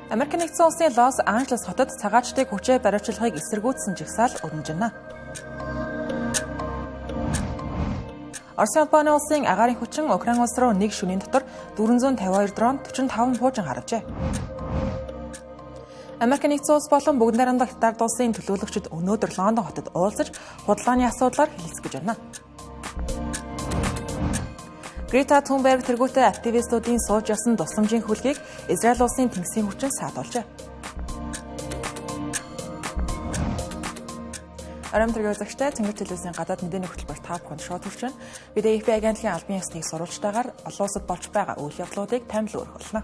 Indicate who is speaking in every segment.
Speaker 1: Америк нэгдсэн улсын Лос Анжелес хотод цагаачдыг хүчээр баривчилгыг эсэргүүцсэн жагсаал өрнөжнө. Оросын улбаны улсын агаарын хүчин Украин улс руу нэг шөнийн дотор 452 дрон 45 хуужин харавжээ. Америк нэгдсэн улс болон бүгд найрамдах Хятад улсын төлөөлөгчид өнөөдөр Лондон хотод уулзаж худалдааны асуудлаар хэлэлцэж байна. Грета Тунберг тэргүүтээ активистуудын сууж явсан тусламжийн хөлгийг Израиль улсын тэнгисийн хүчин саатуулжээ. Арам тэргээр загштай Цэнгэр телевизийн гадаад мэдээний хөтөлбөр та бүхэнд шууд хүрч байна. Бид AFP агентлагийн албан ёсны сурвалжтайгаар олон улсад болж байгаа үйл явдлуудыг танд л өргөлнө.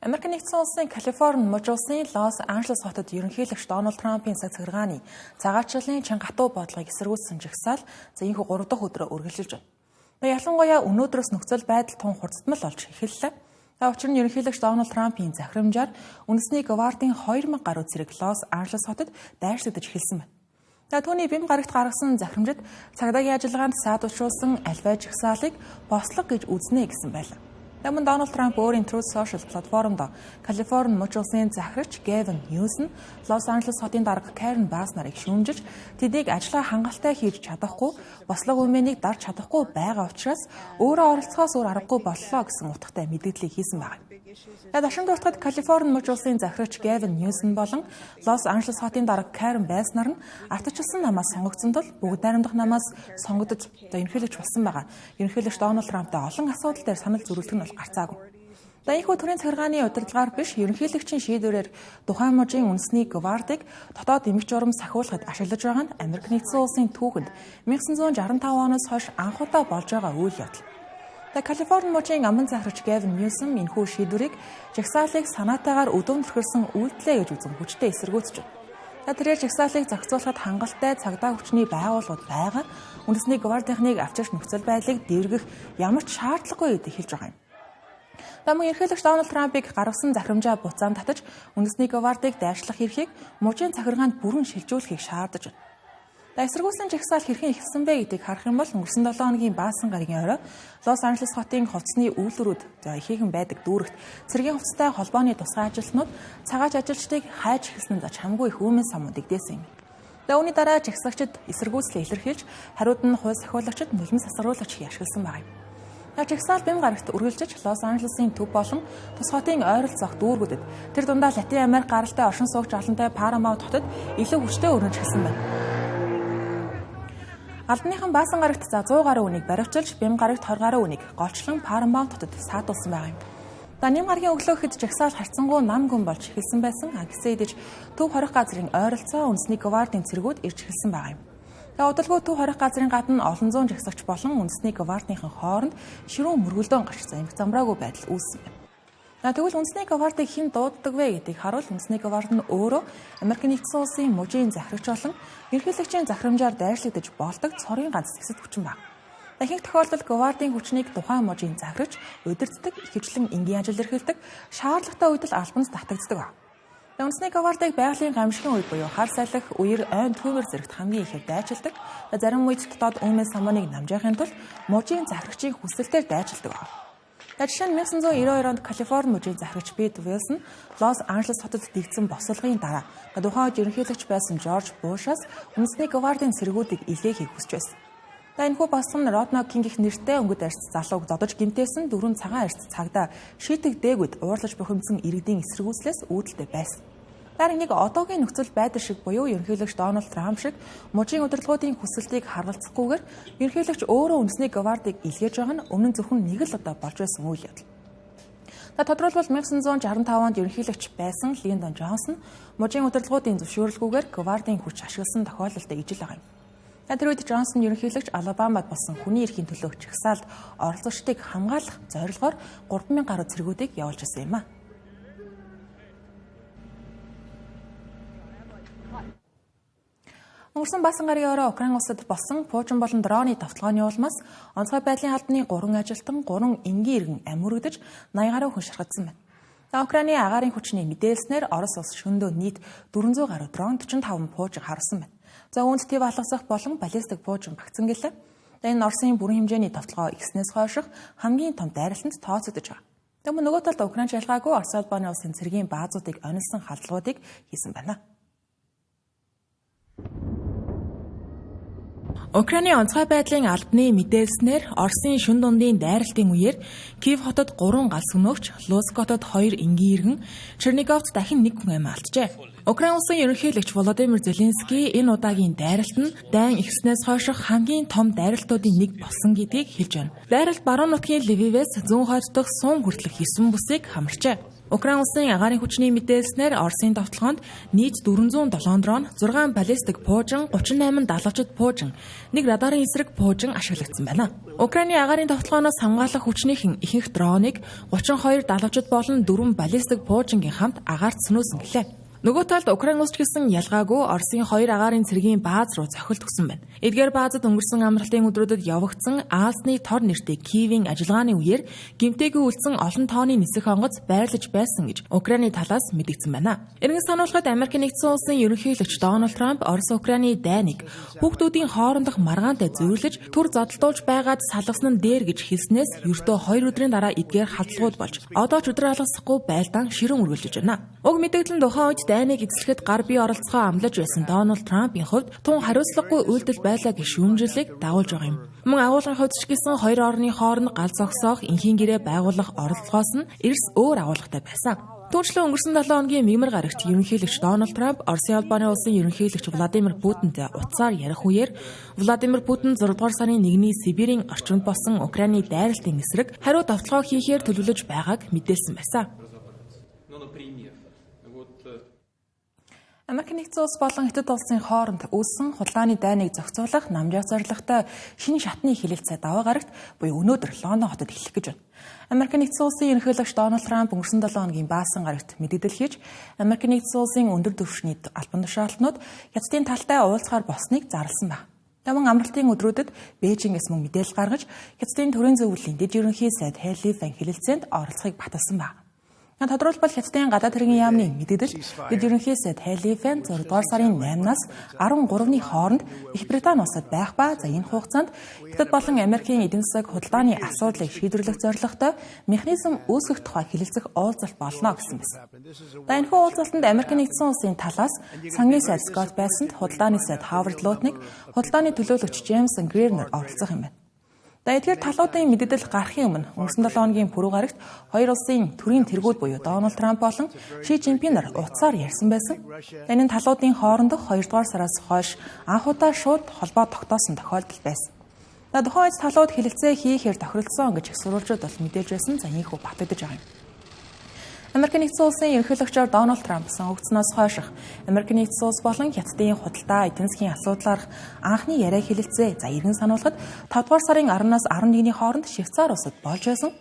Speaker 1: Америк нэгдсэн улсын Калифорни мужи улсын Лос Анжелес хотод ерөнхийлөгч Дональд Трампын цаг цагиргааны цагаачлалын чин гатуу бодлогыг эсэргүүцсэн жагсаал энэхүү 3 дахь өдрөө үргэлжилж байна. Ялангуяа өнөөдрөөс нөхцөл байдал тун хурцтмал болж эхэллээ. Учир нь ерөнхийлөгч Дональд Трампын захирамжаар үндэсний гвардийн 2000 гаруй зэрэг Лос Анжелес хотод дайрчлагдаж эхэлсэн байна. Түүний бэм гарагт гаргасан захирамжид цагдаагийн ажиллагаанд саадуулшуулсан альваа жагсаалыг бослого гэж үзнэ гэсэн байлаа. Мөн Дональд Трамп өөрийн Truth Social платформд Калифорни мужи улсын захирагч Гэвин Ньюсом Лос Анжелес хотын дарга Карен Басс нарыг шүүмжиж тэдийг ажиллагаа хангалттай хийж чадахгүй, бослого үмэнийг дарж чадахгүй байгаа учраас өөрөө оролцохоос өөр аргагүй боллоо гэсэн утгатай мэдээллийг хийсэн байна. Дашин дуртахад Калифорни мужи улсын захирагч Гэвин Ньюсом болон Лос Анжелес хотын дарга Карен Басс нар нь ардчилсан намаас сонгогдсон тул бүгд найрамдах намаас сонгогдож ерөнхийлөгч болсон байгаа. Ерөнхийлөгч Дональд Трамптай олон асуудал дээр санал зөрүүлдэг нь гарцаагүй. Энэхүү төрийн цахилгааны удирдлагаар биш ерөнхийлөгчийн шийдвэрээр тухайн мужийн үндэсний гвардийг дотоод эмч журам сахиулахад ашиглаж байгаа нь Америк нэгдсэн улсын түүхэнд 1965 оноос хойш анх удаа болж байгаа үйл явдал. Калифорни мужийн аман захирагч Гэвин Ньюсом энэхүү шийдвэрийг жагсаалыг санаатайгаар өдөөнөрхөрсөн үйлдэлээ гэж үзэн хүчтэй эсэргүүцэж байна. Тэрээр жагсаалыг зохицуулахад хангалттай цагдаа хүчний байгууллагууд байгаа үндэсний гвардийнхныг авчирч нөхцөл байдлыг дэвргэх ямар ч шаардлагагүй гэдгийг хэлж байгаа юм. Мөн ерөнхийлөгч Дональд Трампыг гаргасан захирамжаа буцаан татаж үндэсний гвардийг дайрчлах эрхийг мужийн захиргаанд бүрэн шилжүүлэхийг шаардаж байна. Эсэргүүцлийн жагсаал хэрхэн эхэлсэн бэ гэдгийг харах юм бол өнгөрсөн 7 хоногийн баасан гарагийн орой Лос Анжелес хотын хувцсны үйлдвэрүүд ихээхэн байдаг дүүрэгт цэргийн хувцастай холбооны тусгай ажилтнууд цагаач ажилчдыг хайж эхэлсэн ч хамгүй их үүмэн самууд игдээсэн юм. Үүний дараа жагсаагчид эсэргүүцлээ илэрхийлж хариуд нь хууль сахиулагчид нулимс сасруулагч ашигласан байна. Жагсаал бэм гарагт үргэлжиж Лос Анжелесийн төв болон тус хотын ойролцоох дүүргүүдэд тэр дундаа Латин Америк гаралтай оршин суугч олонтой Парамаунт хотод илүү хүчтэй өрнөж эхэлсэн байна. Албаныхан баасан гарагт 100 гаруй үнийг баривчилж, бэм гарагт 20 гаруй үнийг голчлон Парамаунт хотод саатуулсан байгаа юм. Ням гарагийн өглөөхөд жагсаал харьцангуй нам гүн болж эхэлсэн байсан. Гисэдэж төв хорих газрын ойролцоо үндэсний гвардийн цэргүүд ирж эхэлсэн байгаа юм. Удалгүй төв хорих газрын гадна олон зуун жагсагч болон үндэсний гвардийнхан хооронд ширүүн мөргөлдөөн гарч замраагүй байдал үүссэн байна. Тэгвэл үндэсний гвардыг хэн дууддаг вэ гэдгийг харуул үндэсний гвард нь өөрөө Америк нэгдсэн улсын мужийн захирагч болон ерөнхийлөгчийн захирамжаар дайрчлагдаж болдог цорын ганц зэвсэг хүчин байна. Ихэнх тохиолдолд гвардийн хүчнийг тухайн мужийн захирагч удирддаг, ихэвчлэн энгийн ажил эрхэлдэг, шаардлагатай үед л албанд татагддаг байна. Үндэсний гвардыг байгалийн гамшигын үед буюу хар салхи, үер, ойн түүмэр зэрэгт хамгийн ихээр дайчилдаг. Зарим үед дотоод өмнө самууныг намжаахын тулд мужийн захирагчийн хүсэлтээр дайчилдаг байна. Жишээ нь 1992 онд Калифорни мужийн захирагч Пит Вилсон Лос Анжелес хотод дэгдсэн босолгын дараа тухайн үед ерөнхийлөгч байсан Жорж Бушаас үндэсний гвардийн цэргүүдийг илгээхийг хүсч байсан. Энэхүү босгон нь Родно Кинг гэх нэртэй өнгөт арьс залууг додож гэмтээсэн 4 цагаан арьс цагдаа шийтэгдээгүйд уурлаж бухимдсан иргэдийн эсэргүүцлээс үүдэлтэй байсан. Нэг одоогийн нөхцөл байдал шиг буюу ерөнхийлөгч Дональд Трамп шиг мужийн удирдлагуудын хүсэлтийг харгалзахгүйгээр ерөнхийлөгч өөрөө үндэсний гвардыг илгээж байгаа нь өмнө нь зөвхөн нэг л удаа болж байсан үйл явдал. Тодорхойлбол 1965 онд ерөнхийлөгч байсан Линдон Джонсон мужийн удирдлагуудын зөвшөөрлгүйгээр гвардийн хүч ашигласан тохиолдолтой ижил байгаа юм. Тэр үед Джонсон ерөнхийлөгч Алабамад болсон хүний эрхийн төлөө чагсаалд оролцогчдыг хамгаалах зорилгоор 3000 гаруй цэргүүдийг явуулж ирсэн юм а. Өнгөрсөн баасан гарын орой Украин улсад болсон пуужин болон дроны давталгааны улмаас онцгой байдлын албаны 3 ажилтан 3 энгийн иргэн амьөрөгдөж 80 гаруй хүн шархагдсан байна. Украины агаарын хүчний мэдээлснээр Орос улс шөнөдөө нийт 400 гаруй дрон 45 пуужиг харуулсан байна. За үүнд төв алгасах болон баллистик пуужин багтсан гэлээ. Энэ Оросын бүрэн хэмжээний давталгаа ихснээс хойших хамгийн том дайралтанд тооцогдож байгаа. Тэгмээ нөгөө талд Украин шалгаагүй Орос улбаны улсын цэргийн баазуудыг онилсон халдлагуудыг хийсэн байна. Украины онцгой байдлын албаны мэдээлснээр Оросын шөнө дундын дайралтын үеэр Киев хотод 3 галс өнөөгч, Луцк хотод 2 энгийн иргэн, Черниговт дахин 1 хүн амиа алджээ. Украин улсын ерөнхийлөгч Володимир Зеленский энэ удаагийн дайралт нь дайн ихснээс хойших хамгийн том дайралтуудын нэг болсон гэдгийг хэлж байна. Дайралт баруун нутгийн Лвивээс зүүн хойд дахь Сум хүртэлх 9 бүсийг хамарчээ. Украин улсын агаарын хүчний мэдээлснээр Оросын давталгаанд нийт 407 дрон, 6 баллистик пуужин, 38 далавчид пуужин, 1 радарын эсрэг пуужин ашиглагдсан байна. Украины агаарын давталгаанаас хамгаалах хүчнийхэн ихэнх дроныг 32 далавчид болон 4 баллистик пуужингийн хамт агаарт сөнөөсөн гэлээ. Нөгөө талд Украин улс ч гэсэн ялгаагүй Оросын 2 агаарын цэргийн бааз руу зохилт өгсөн байна. Эдгээр баазад өнгөрсөн амралтын өдрүүдэд явагдсан Аалсны тор нэртэй Киевийн ажиллагааны үеэр гэмтээгүй үлдсэн олон тооны нисэх онгоц байрлаж байсан гэж Украины талаас мэдэгдсэн байна. Иргэн сануулгад Америкийн нэгдсэн улсын ерөнхийлөгч Дональд Трамп Орос Украины дайныг хүүхдүүдийн хоорондох маргаантай зүйрлэж төр зодтолдуулж байгаад салгасан нь дээр гэж хэлснээс ердөө 2 өдрийн дараа эдгээр халдлагууд болж одоо ч өдөр алгасахгүй байлдаан ширэн үргэлжлэж байна. Уг мэдээлэл нь тухайн үед дайныг эзлэхэд гар бие оролцохоо амлаж байсан Дональд Трампын хувьд тун хариуцлагагүй үйлдэл байлаа гэх шүүмжлэлийг дагуулж байгаа юм. Мөн агуулгын хувьд ч гэсэн 2 орны хооронд гал зогсоох, энхийн гэрээ байгуулах оролцоогоос нь эрс өөр агуулгатай байсан. Түүнчлэн өнгөрсөн 7 хоногийн мигмар гарагт ерөнхийлөгч Дональд Трамп Оросын албаны улсын ерөнхийлөгч Владимир Путинтэй утсаар ярих үеэр Владимир Путин 6 дугаар сарын 1-ний Сибирийн орчинд болсон Украины дайралтын эсрэг хариу давталгаа хийхээр төлөвлөж байгааг мэдээлсэн байсан. Америк нэгдсэн улс болон Хятад улсын хооронд үүссэн худалдааны дайныг зохицуулах намжаах зорилготой шинэ шатны хилэлцээ даваа гарагт буюу өнөөдөр Лондон хотод эхлэх гэж байна. Америк нэгдсэн улсын ерөнхийлөгч Дональд Трамп өнгөрсөн 7 хоногийн баасан гарагт мэдээлэл хийж Америк нэгдсэн улсын өндөр түвшний албан тушаалтнууд Хятадын талтай уулзахаар босныг зарласан байна. Таман амралтын өдрүүдэд Бээжингээс мөн мэдээлэл гаргаж Хятадын төрийн зөвлөлийн дэд ерөнхий сайд Хэ Лифэн хилэлцээнд оролцохыг баталсан байна. Тодорхойлбол Хятадын гадаад хэргийн яамны мэдээлэл дэд ерөнхий сайд Хэ Лифэн 6 дугаар сарын 8-наас 13-ны хооронд Их Британи улсад байх ба за энэ хугацаанд Хятад болон Америкийн эдийн засаг худалдааны асуудлыг шийдвэрлэх зорилготой механизм үүсгэх тухай хэлэлцэх уулзалт болно гэсэн байсан. За энэхүү уулзалтанд Америк нэгдсэн улсын талаас сангийн сайд Скотт Бессент, худалдааны сайд Ховард Лотник, худалдааны төлөөлөгч Джеймс Грирнер оролцох юм байна. Эдгээр талуудын мэдээлэл гарахын өмнө өнгөрсөн 7 хоногийн пүрэв гарагт хоёр улсын төрийн тэргүүд буюу Дональд Трамп болон Ши Жинпин нар утсаар ярьсан байсан. Энэ талуудын хоорондох 2 дугаар сараас хойш анх удаа шууд холбоо тогтоосон тохиолдол байсан. Тухайн үед талууд хэлэлцээ хийхээр тохиролцсон гэж их сурвалжууд бол мэдээж байсан. За ийхүү батагдаж байгаа юм. Америк нэгдсэн улсын ерөнхийлөгчөөр Дональд Трамп сонгогдсноос хойших Америк нэгдсэн улс болон Хятадын худалдаа эдийн засгийн асуудлаарх анхны яриа хэлэлцээ за иргэн сануулгад 5 дугаар сарын 10-наас 11-ний хооронд Швейцар улсад болж байсан.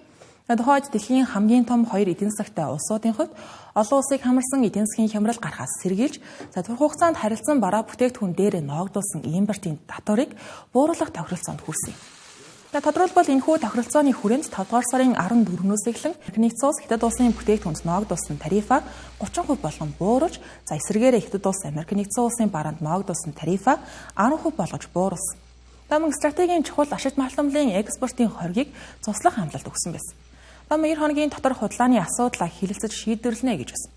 Speaker 1: Тухайд дэлхийн хамгийн том 2 эдийн засагтай улсуудын хувьд олон улсыг хамарсан эдийн засгийн хямрал гарахаас сэргийлж за тэр хугацаанд харилцан бараа бүтээгдэхүүн дээр ногдуулсан импортын татварыг бууруулах тохиролцоонд хүрсэн юм. Тодорхойлбол энэхүү тохиролцооны хүрээнд 5 дугаар сарын 14-нөөс эхлэн нэгдсэн улс Хятад улсын бүтээгдэхүүнд ногдуулсан тарифа 30% болгон бууруулж, за эсвэргээрээ Хятад улс Америк нэгдсэн улсын бараанд ногдуулсан тарифа 10% болгож бууруулсан. Мөн стратегийн чухал ашигт малтамлын экспортын хоргийг цуслах амлалт өгсөн байсан. Мөн 2 хоногийн дотор худалдааны асуудлаа хэлэлцэж шийдвэрлэнэ гэж байсан.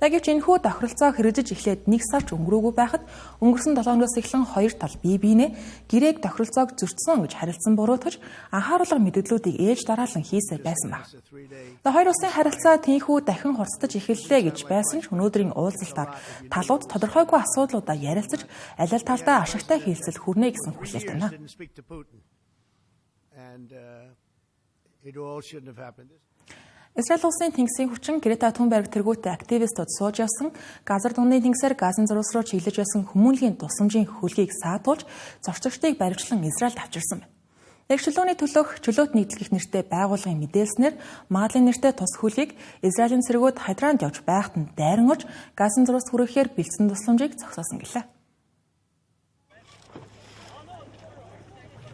Speaker 1: Гэвч энэхүү тохиролцоо хэрэгжиж эхлээд 1 сар ч өнгөрөөгүй байхад өнгөрсөн 7 хоногоос эхлэн хоёр тал бие биенээ гэрээг тохиролцоог зөрчсөн гэж харилцан буруутгаж анхааруулга мэдээллүүдийг ээж дараалан хийсээр байсан баг. Хоёр улсын харилцаа тийхүү дахин хурцдаж эхэллээ гэж байсан ч өнөөдрийн уулзалтаар талууд тодорхойгүй асуудлуудаа ярилцаж аль аль талдаа ашигтай хэлцэл хүрнэ гэсэн хүлээлт байна. Израиль улсын тэнгисийн хүчин Грета Тунберг тэргүүтээ активистууд сууж явсан газар дундын тэнгисээр газын зурус руу чиглэж байсан хүмүүнлэгийн тусламжийн хөлгийг саатуулж зорчигчдыг баривчлан Израильд авчирсан байна. Чөлөөний төлөөх чөлөөт нийтлэл гэх нэртэй байгууллагын мэдээлснээр Мадлын нэртэй тус хөлийг Израилийн цэргүүд Хайдранд явж байхад нь дайран орж газын зурус хүргэхээр бэлдсэн тусламжийг зогсоосон гэлээ.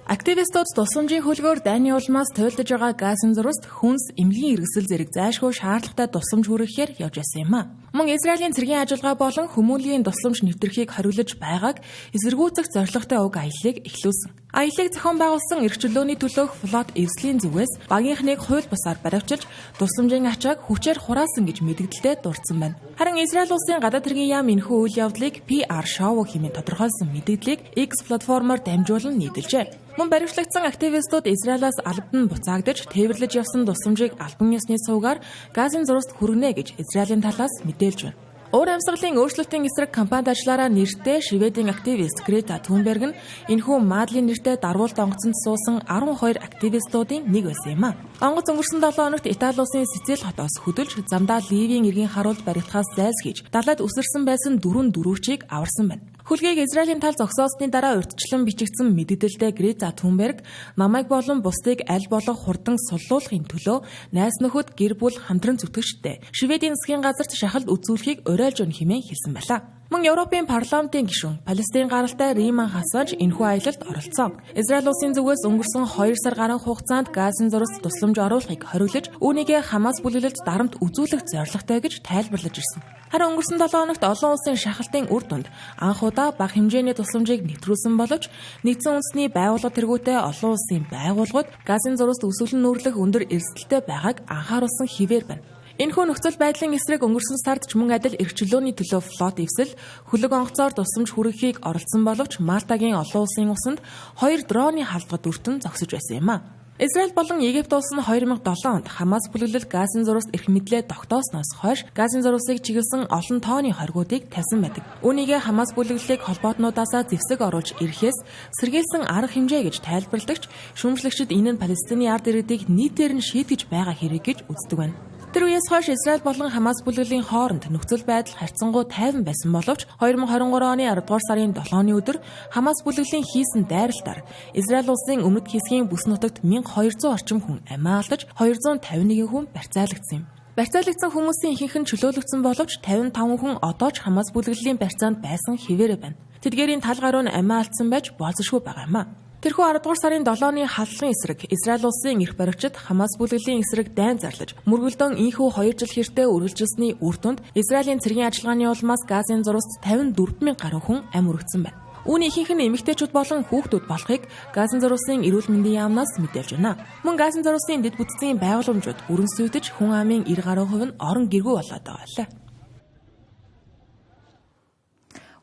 Speaker 1: Активистууд тусламжийн хөлгөөр дайны улмаас туйлдж байгаа газын зурваст хүнс эмнэлгийн эргэсэл зэрэг зайлшгүй шаардлагатай тусламж хүргэхээр явж байсан юм а. Мөн Израилийн цэргийн ажиллагаа болон хүмүүнлэгийн тусламж нэвтрхийг хориглож байгааг эсэргүүцэх зорилготой уг аяллыг эхлүүлсэн. Аяллыг зохион байгуулсан эрх чөлөөний төлөөх флот эвслийн зүгээс багийнхныг хууль бусаар баривчилж тусламжийн ачааг хүчээр хураасан гэж мэдэгдэлтэй дурдсан байна. Харин Израиль улсын гадаад хэргийн яам энэхүү үйл явдлыг PR шоу хэмээн тодорхойлсон мэдээллийг X платформоор дамжуулан нийтэлжээ. Мөн баривчлагдсан активистууд Израилаас албан буцаагдаж тээвэрлэж явсан тусламжийг албан ёсны сувгаар газын зурваст хүргэнэ гэж Израилийн талаас мэдээлж байна. Уур амьсгалын өөрчлөлтийн эсрэг кампанид ажиллаараа нэртэй Шведийн активист Грета Тунберг нь энэхүү Мадлын нэртэй дарвуулт онгоцонд суусан 12 активистуудын нэг байсан юм а. Онгоц өнгөрсөн 7 хоногт Итали улсын Сициль хотоос хөдөлж замдаа Ливийн иргэн харуулд баригдахаас зайлсхийж далайд үсэрсэн байсан 4 дөрвөгчийг аварсан байна. Хүлгийг Израилийн тал зогсоосны дараа урьдчилан бичигдсэн мэдээлэлдээ Грета Тунберг намайг болон бусдыг аль болох хурдан суллуулахын төлөө найз нөхөд гэр бүл хамтран зүтгэжтэй Шведийн засгийн газарт шахалт үзүүлэхийг уриалж өгнө хэмээн хэлсэн байлаа. Мөн Европын парламентын гишүүн Палестин гаралтай Риман Хасаж энэхүү аялалд оролцсон. Израиль улсын зүгээс өнгөрсөн 2 сар гаруй хугацаанд газын зурваст тусламж оруулахыг хориглож, үүнийгээ Хамас бүлэглэлд дарамт үзүүлэх зорилготой гэж тайлбарлаж ирсэн. Харин өнгөрсөн 7 хоногт олон улсын шахалтын үр дүнд анх удаа бага хэмжээний тусламжийг нэвтрүүлсэн боловч нэгдсэн үндэсний байгууллага тэргүүтэй олон улсын байгууллагууд газын зурваст өсвөлн нүүрлэх өндөр эрсдэлтэй байгааг анхааруулсан хэвээр байна. Энэхүү нөхцөл байдлын эсрэг өнгөрсөн сард ч мөн адил эрх чөлөөний төлөө флот эвсэл хөлөг онгоцоор тусламж хүргэхийг оролцсон боловч Малтагийн олон улсын усанд 2 дроны халдварт өртөн зогсож байсан юм а. Израиль болон Египт улс нь 2007 онд Хамас бүлэглэл газын зурваст эрх мэдлээ тогтоосноос хойш газын зурвасыг чиглэсэн олон тооны хоригуудыг тавьсан байдаг. Үүнийгээ Хамас бүлэглэлийг холбоотнуудаасаа зэвсэг оруулж ирэхээс сэргийлсэн арга хэмжээ гэж тайлбарладагч шүүмжлэгчид энэ нь Палестины ард иргэдийг нийтээр нь шийтгэж байгаа хэрэг гэж үздэг байна. Тэр үеэс хойш Израиль болон Хамас бүлэглэлийн хооронд нөхцөл байдал харьцангуй тайван байсан боловч 2023 оны 10 дугаар сарын 7-ны өдөр Хамас бүлэглэлийн хийсэн дайралтаар Израиль улсын өмнөд хэсгийн бүс нутагт 1200 орчим хүн амиа алдаж 251 хүн барьцаалагдсан юм. Барьцаалагдсан хүмүүсийн ихэнх нь чөлөөлөгдсөн боловч 55 хүн одоо ч Хамас бүлэглэлийн барьцаанд байсан хэвээрээ байна. Тэдгээрийн тал гаруй нь амиа алдсан байж болзошгүй байгаа юм а. Тэрхүү 10 дугаар сарын 7-ны халдлын эсрэг Израиль улсын эрх баригчид Хамас бүлэглэлийн эсрэг дайн зарлаж мөргөлдөн инхүү 2 жил хэртээ үргэлжилсэний үр дүнд Израилийн цэргийн ажиллагааны улмаас газын зурваст 54,000 гаруй хүн амь өргөцсөн байна. Үүний ихэнх нь эмэгтэйчүүд болон хүүхдүүд болохыг газын зурвасын эрүүл мэндийн яамнаас мэдээлж байна. Мөн газын зурвасын дэд бүтцийн байгууламжууд бүрэн сүйдэж хүн амын 90 гаруй хувь нь орон гэргүй болоод байгаа лээ.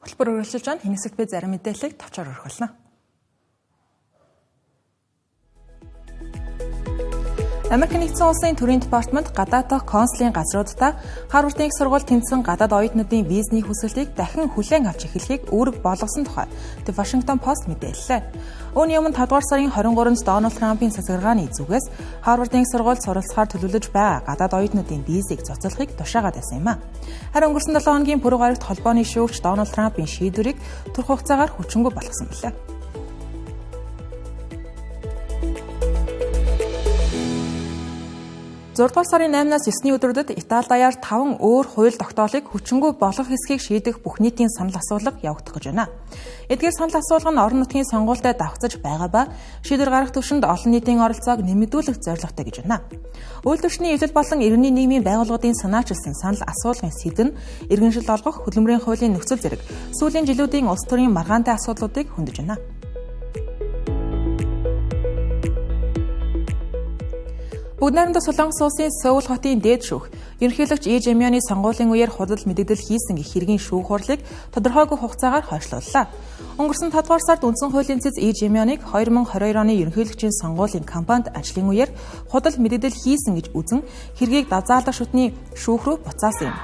Speaker 1: Хөтөлбөр үргэлжилж байна. Энэ хэсэгт би зарим мэдээллийг товчоор өргөлнө. Америк нэгдсэн улсын төрийн департамент гадаад дахь консулын газруудаа Харвардын их сургууль тэмцсэн гадаад оюутнуудын визний хүсэлтийг дахин хүлээн авч эхлэхийг үүрэг болгосон тухай The Washington Post мэдээллээ. Үүний өмнө 5 дугаар сарын 23-нд Дональд Трампын цэцгэлгааны зүгээс Харвардын их сургуульд суралцахаар төлөвлөж байгаа гадаад оюутнуудын визийг цуцлахыг тушаагаад байсан юм а. Харин өнгөрсөн 7 хоногийн пүрэв гарагт холбооны шүүгч Дональд Трампын шийдвэрийг турх хугацаагаар хүчингүй болгосон билээ. 6 дугаар сарын 8-наас 9-ний өдрүүдэд Итали даяар 5 өөр хууль тогтоолыг хүчингүй болох хэсгийг шийдэх бүх нийтийн санал асуулга явагдах гэж байна. Эдгээр санал асуулга нь орон нутгийн сонгуультай давхцаж байгаа ба шийдвэр гаргах түвшинд олон нийтийн оролцоог нэмэгдүүлэх зорилготой гэж байна. Үйлдвэрчний эвлэл болон иргэний нийгмийн байгууллагын санаачилсан санал асуулгын сэдэв нь иргэншил олгох хөдөлмөрийн хуулийн нөхцөл зэрэг сүүлийн жилүүдийн улс төрийн маргаантай асуудлуудыг хөндөж байна. Бүгд найрамдах Солонгос улсын Сөүл хотын дээд шүүх ерөнхийлөгч Lee Jae-myungны сонгуулийн үеэр худал мэдэгдэл хийсэн гэх хэргийн шүүх хурлыг тодорхойгүй хугацаагаар хойшлууллаа. Өнгөрсөн 5 дугаар сард үндсэн хуулийн цэц Lee Jae-myungыг 2022 оны ерөнхийлөгчийн сонгуулийн кампанид ажлын үеэр худал мэдэгдэл хийсэн гэж үзэн хэргийг дазаалдах шүтний шүүх рүү буцаасан юм.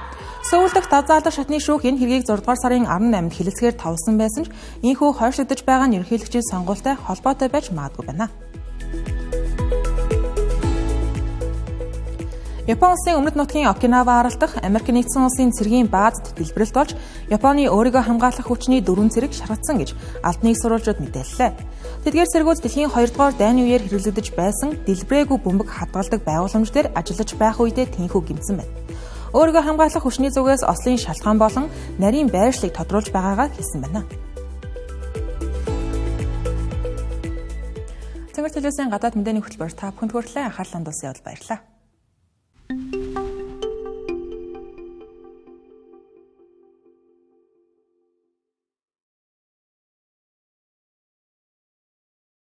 Speaker 1: Сөүл дахь дазаалдах шатны шүүх энэ хэргийг 6 дугаар сарын 18-нд хэлэлцгээр тавсан байсан ч ийхүү хойшлогдож байгаа нь ерөнхийлөгчийн сонгуультай холбоотой байж магадгүй байна. Япон улсын өмнөд нутгийн Окинава аралдах Америк нэгдсэн улсын цэргийн баазд дэлбэрэлт болж Японы өөрийгөө хамгаалах хүчний 4 цэрэг шаргацсан гэж албаны сурвалжууд мэдээллээ. Тэдгээр цэргүүд дэлхийн 2 дугаар дайны үеэр хэрэглэгдэж байсан дэлбэрээгүй бөмбөг хадгалдаг байгууламж дээр ажиллаж байх үедээ тэнхүү гэмтсэн байна. Өөрийгөө хамгаалах хүчний зүгээс ослын шалтгаан болон нарийн байршлыг тодруулж байгаагаа хэлсэн байна. Цэнгэр телевизийн гадаад мэдээний хөтөлбөр та бүхэнд хүрэлээ анхаарлаа хандуулсан явдал баярлалаа.